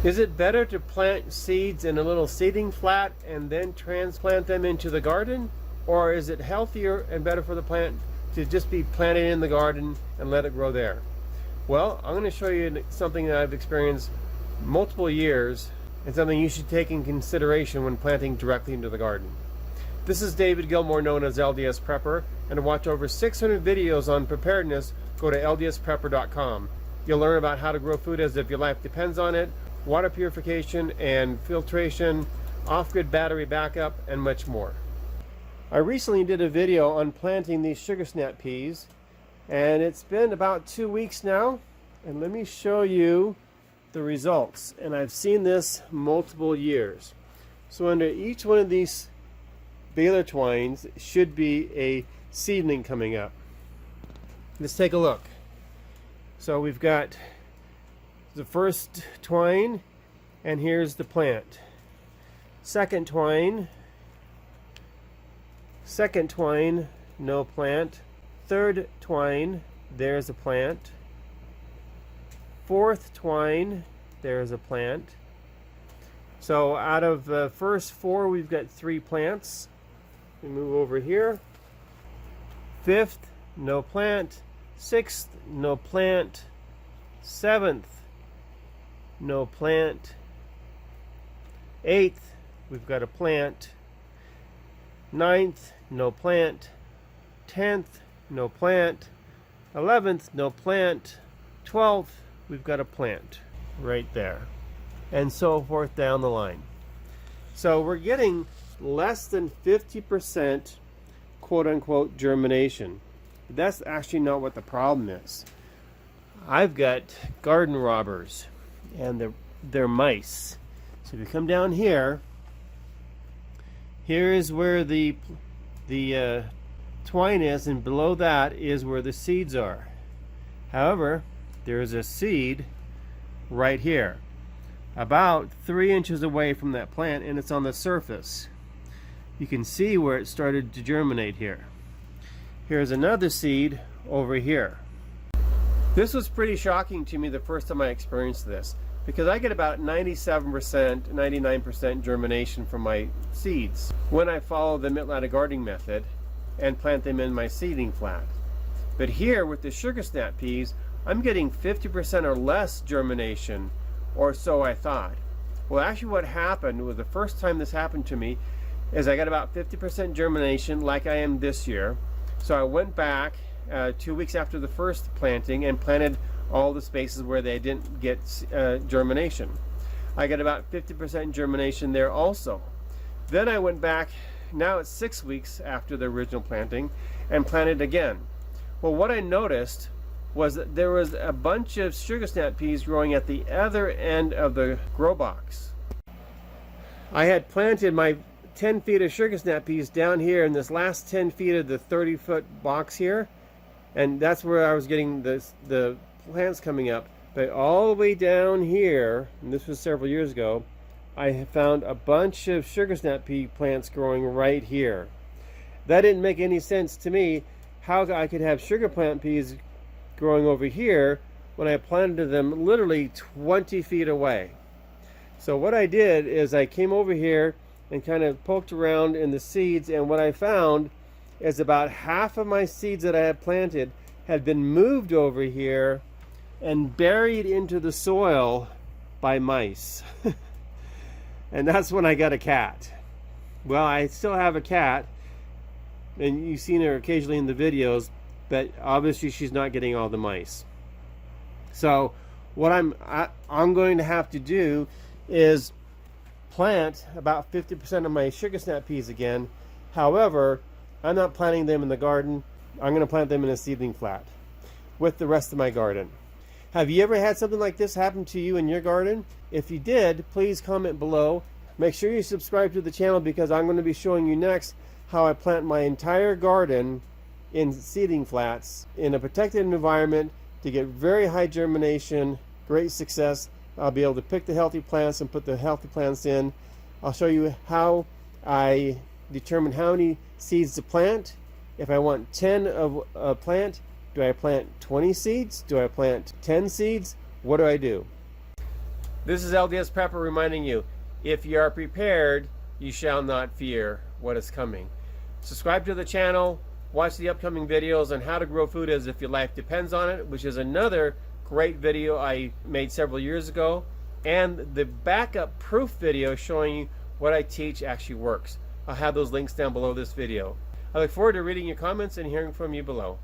Is it better to plant seeds in a little seeding flat and then transplant them into the garden? Or is it healthier and better for the plant to just be planted in the garden and let it grow there? Well, I'm going to show you something that I've experienced multiple years and something you should take in consideration when planting directly into the garden. This is David Gilmore, known as LDS Prepper, and to watch over 600 videos on preparedness, go to ldsprepper.com. You'll learn about how to grow food as if your life depends on it, water purification and filtration, off-grid battery backup, and much more. I recently did a video on planting these sugar snap peas, and it's been about 2 weeks now, and let me show you the results. And I've seen this multiple years. So under each one of these baler twines should be a seedling coming up. Let's take a look. So we've got the first twine, and here's the plant. Second twine, no plant. Third twine, there's a plant. Fourth twine, there's a plant. So out of the first 4, we've got 3 plants. We move over here. Fifth, no plant. Sixth, no plant. Seventh, no plant. Eighth, we've got a plant. Ninth, no plant. 10th, no plant. 11th, no plant. 12th, we've got a plant right there, and so forth down the line. So we're getting less than 50% quote-unquote germination. That's actually not what the problem is. I've got garden robbers, and they're mice. So if you come down here, here is where the twine is, and below that is where the seeds are. However, there is a seed right here, about 3 inches away from that plant, and it's on the surface. You can see where it started to germinate here. Here's another seed over here. This was pretty shocking to me the first time I experienced this, because I get about 97%, 99% germination from my seeds when I follow the mid-lattice gardening method and plant them in my seeding flat. But here with the sugar snap peas, I'm getting 50% or less germination, or so I thought. Well, actually what happened was, the first time this happened to me, is I got about 50% germination like I am this year. So I went back 2 weeks after the first planting and planted all the spaces where they didn't get germination. I got about 50% germination there also. Then I went back, now it's 6 weeks after the original planting, and planted again. Well, what I noticed was that there was a bunch of sugar snap peas growing at the other end of the grow box. I had planted my 10 feet of sugar snap peas down here in this last 10 feet of the 30-foot box here, and that's where I was getting the plants coming up. But all the way down here, and this was several years ago, I found a bunch of sugar snap pea plants growing right here. That didn't make any sense to me, how I could have sugar plant peas growing over here when I planted them literally 20 feet away. So what I did is I came over here and kind of poked around in the seeds, and what I found is about half of my seeds that I had planted had been moved over here and buried into the soil by mice. And that's when I got a cat. Well, I still have a cat, and you've seen her occasionally in the videos, but obviously she's not getting all the mice. So what I'm going to have to do is plant about 50% of my sugar snap peas again. However, I'm not planting them in the garden. I'm going to plant them in a seedling flat with the rest of my garden. Have you ever had something like this happen to you in your garden? If you did, please comment below. Make sure you subscribe to the channel, because I'm going to be showing you next how I plant my entire garden in seeding flats in a protected environment to get very high germination, great success. I'll be able to pick the healthy plants and put the healthy plants in. I'll show you how I determine how many seeds to plant. If I want 10 of a plant, do I plant 20 seeds? Do I plant 10 seeds? What do I do? This is LDS Prepper reminding you, if you are prepared, you shall not fear what is coming. Subscribe to the channel, watch the upcoming videos on how to grow food as if your life depends on it, which is another great video I made several years ago, and the backup proof video showing you what I teach actually works. I'll have those links down below this video. I look forward to reading your comments and hearing from you below.